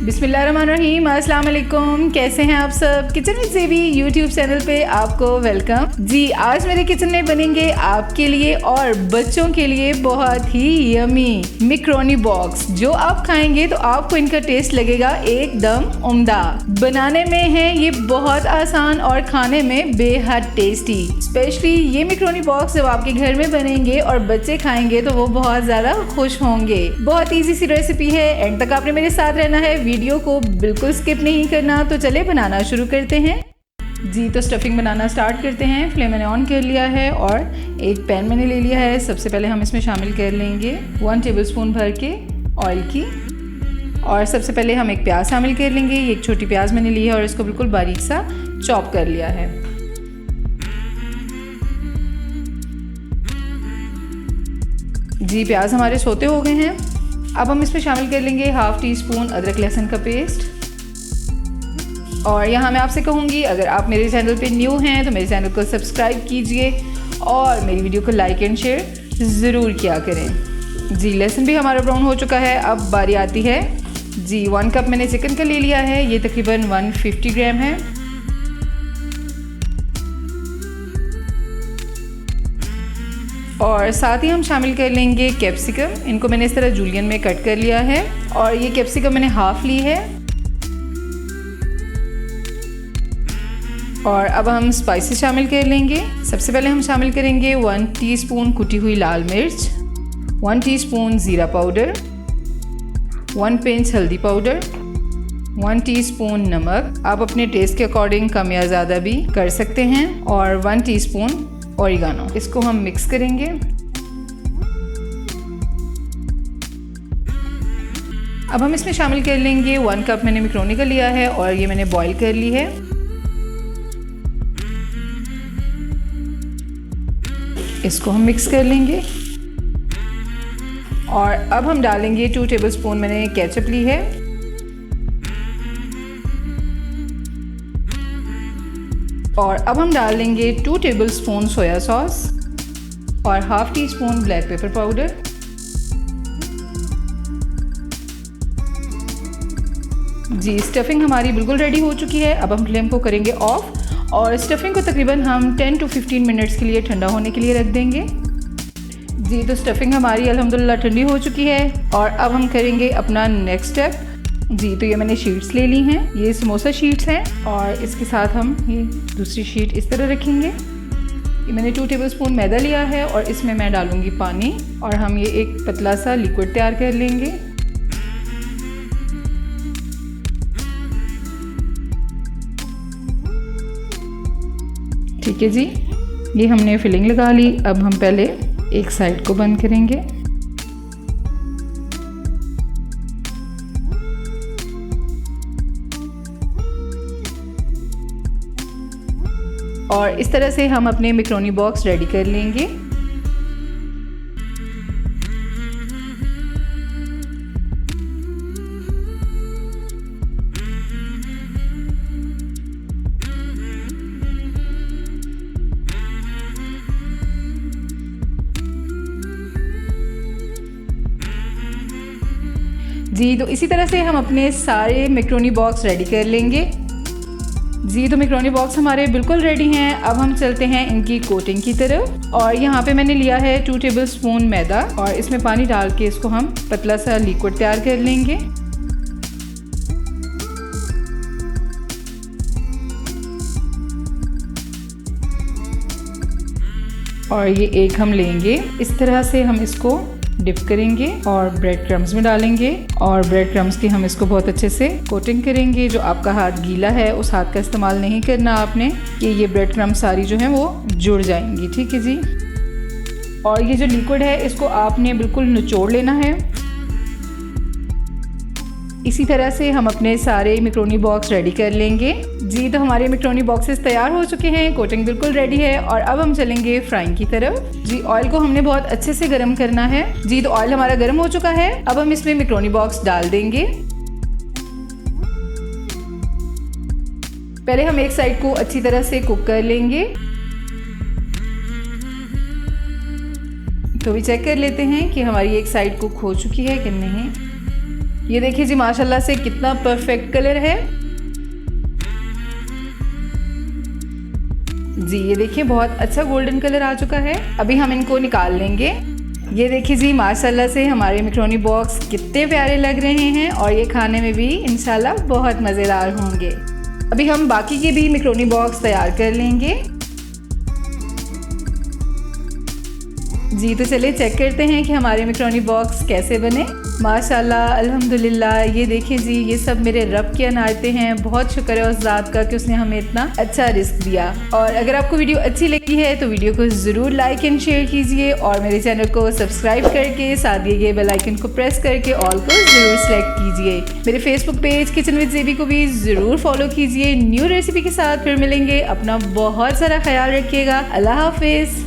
बिस्मिल्लाहिर्रहमानिर्रहीम, अस्सलाम वालेकुम। कैसे हैं आप सब? किचन विद ज़ेबी यूट्यूब चैनल पे आपको वेलकम जी। आज मेरे किचन में बनेंगे आपके लिए और बच्चों के लिए बहुत ही यमी मैकरोनी बॉक्स। जो आप खाएंगे तो आपको इनका टेस्ट लगेगा एकदम उम्दा। बनाने में है ये बहुत आसान और खाने में बेहद टेस्टी। स्पेशली ये मैकरोनी बॉक्स जब आपके घर में बनेंगे और बच्चे खाएंगे तो वो बहुत ज़्यादा खुश होंगे। बहुत ईजी सी रेसिपी है, एंड तक आपने मेरे साथ रहना है, वीडियो को बिल्कुल स्किप नहीं करना। तो चले बनाना शुरू करते हैं जी। तो स्टफिंग बनाना स्टार्ट करते हैं। फ्लेम मैंने ऑन कर लिया है और एक पैन मैंने ले लिया है। सबसे पहले हम इसमें शामिल कर लेंगे 1 टेबलस्पून भर के ऑयल की, और सबसे पहले हम एक प्याज शामिल कर लेंगे। ये एक छोटी प्याज मैंने ली है और इसको बिल्कुल बारीक सा चॉप कर लिया है। जी प्याज हमारे सोते हो गए हैं। अब हम इसमें शामिल कर लेंगे 1/2 टीस्पून अदरक लहसुन का पेस्ट। और यहाँ मैं आपसे कहूँगी, अगर आप मेरे चैनल पे न्यू हैं तो मेरे चैनल को सब्सक्राइब कीजिए और मेरी वीडियो को लाइक एंड शेयर ज़रूर किया करें जी। लहसुन भी हमारा ब्राउन हो चुका है। अब बारी आती है जी, 1 कप मैंने चिकन का ले लिया है। ये तकरीबन 150 ग्राम है। और साथ ही हम शामिल कर लेंगे कैप्सिकम। इनको मैंने इस तरह जूलियन में कट कर लिया है और ये कैप्सिकम मैंने हाफ ली है। और अब हम स्पाइसेस शामिल कर लेंगे। सबसे पहले हम शामिल करेंगे 1 टीस्पून कुटी हुई लाल मिर्च, 1 टीस्पून ज़ीरा पाउडर, 1 पिंच हल्दी पाउडर, 1 टीस्पून नमक। आप अपने टेस्ट के अकॉर्डिंग कम या ज़्यादा भी कर सकते हैं, और 1 टीस्पून ऑरिगानो। इसको हम मिक्स करेंगे। अब हम इसमें शामिल कर लेंगे 1 कप मैंने मैकरोनी का लिया है और ये मैंने बॉईल कर ली है। इसको हम मिक्स कर लेंगे। और अब हम डालेंगे 2 टेबलस्पून मैंने केचप ली है। और अब हम डालेंगे 2 टेबलस्पून सोया सॉस और 1/2 टीस्पून ब्लैक पेपर पाउडर। जी स्टफिंग हमारी बिल्कुल रेडी हो चुकी है। अब हम फ्लेम को करेंगे ऑफ और स्टफिंग को तकरीबन हम 10 to 15 मिनट्स के लिए ठंडा होने के लिए रख देंगे जी। तो स्टफिंग हमारी अल्हम्दुलिल्लाह ठंडी हो चुकी है। और अब हम करेंगे अपना नेक्स्ट स्टेप जी। तो ये मैंने शीट्स ले ली हैं, ये समोसा शीट्स हैं, और इसके साथ हम ये दूसरी शीट इस तरह रखेंगे। ये मैंने 2 टेबलस्पून मैदा लिया है और इसमें मैं डालूंगी पानी, और हम ये एक पतला सा लिक्विड तैयार कर लेंगे। ठीक है जी, ये हमने फिलिंग लगा ली। अब हम पहले एक साइड को बंद करेंगे। और इस तरह से हम अपने मैकरोनी बॉक्स रेडी कर लेंगे। जी तो इसी तरह से हम अपने सारे मैकरोनी बॉक्स रेडी कर लेंगे जी। तो मैकरोनी बॉक्स हमारे बिल्कुल रेडी हैं। अब हम चलते हैं इनकी कोटिंग की तरफ। और यहाँ पे मैंने लिया है 2 टेबलस्पून मैदा और इसमें पानी डाल के इसको हम पतला सा लिक्विड तैयार कर लेंगे। और ये एक हम लेंगे, इस तरह से हम इसको डिप करेंगे और ब्रेड क्रम्स में डालेंगे, और ब्रेड क्रम्स की हम इसको बहुत अच्छे से कोटिंग करेंगे। जो आपका हाथ गीला है उस हाथ का इस्तेमाल नहीं करना आपने, कि ये ब्रेड क्रम्स सारी जो है वो जुड़ जाएंगी। ठीक है जी। और ये जो लिक्विड है इसको आपने बिल्कुल निचोड़ लेना है। इसी तरह से हम अपने सारे मैकरोनी बॉक्स रेडी कर लेंगे जी। तो हमारे मैकरोनी बॉक्सेस तैयार हो चुके हैं, कोटिंग बिल्कुल रेडी है। और अब हम चलेंगे फ्राइंग की तरफ जी। ऑयल को हमने बहुत अच्छे से गर्म करना है जी। तो ऑयल हमारा गर्म हो चुका है। अब हम इसमें मैकरोनी बॉक्स डाल देंगे। पहले हम एक साइड को अच्छी तरह से कुक कर लेंगे। तो भी चेक कर लेते हैं कि हमारी एक साइड कुक हो चुकी है कि नहीं। ये देखिए जी माशाल्लाह से कितना परफेक्ट कलर है। जी ये देखिए बहुत अच्छा गोल्डन कलर आ चुका है। अभी हम इनको निकाल लेंगे। ये देखिए जी माशाल्लाह से हमारे मैक्रोनी बॉक्स कितने प्यारे लग रहे हैं और ये खाने में भी इंशाल्लाह बहुत मज़ेदार होंगे। अभी हम बाकी के भी मैक्रोनी बॉक्स तैयार कर लेंगे। जी तो चलिए चेक करते हैं कि हमारे मैक्रोनी बॉक्स कैसे बने। माशाल्लाह अल्हम्दुलिल्लाह। ये देखें जी ये सब मेरे रब के अनायतें हैं। बहुत शुक्र है उस ज़ात का कि उसने हमें इतना अच्छा रिस्क दिया। और अगर आपको वीडियो अच्छी लगी है तो वीडियो को ज़रूर लाइक एंड शेयर कीजिए और मेरे चैनल को सब्सक्राइब करके साथ दिए गए बेल आइकन को प्रेस करके ऑल को ज़रूर सेलेक्ट कीजिए। मेरे फेसबुक पेज किचन विद ज़ेबी को भी ज़रूर फॉलो कीजिए। न्यू रेसिपी के साथ फिर मिलेंगे। अपना बहुत सारा ख्याल रखिएगा। अल्लाह हाफिज़।